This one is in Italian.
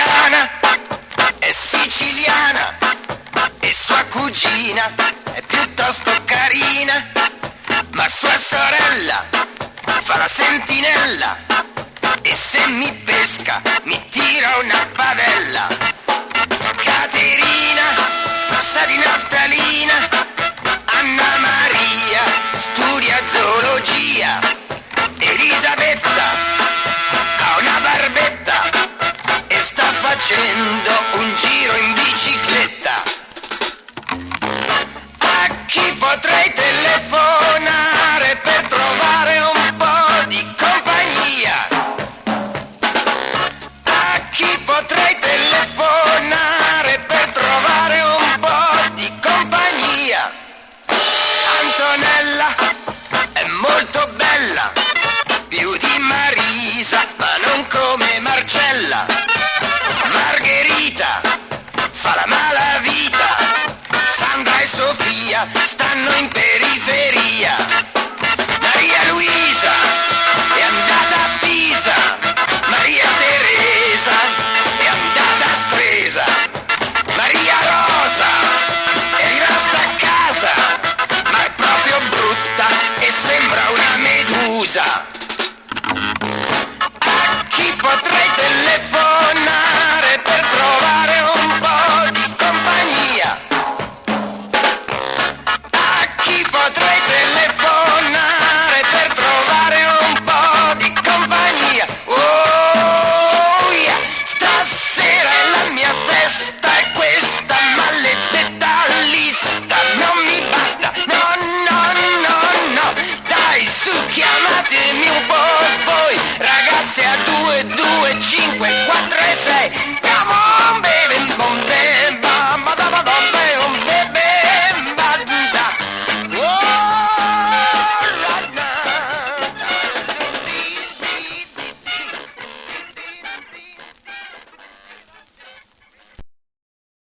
Adriana è siciliana e sua cugina è piuttosto carina, ma sua sorella fa la sentinella e se mi pesca mi tira una padella. Caterina sa di naftalina, Anna Maria studia zoologia, Elisabetta ha una barbetta e sta facendo un giro in bicicletta.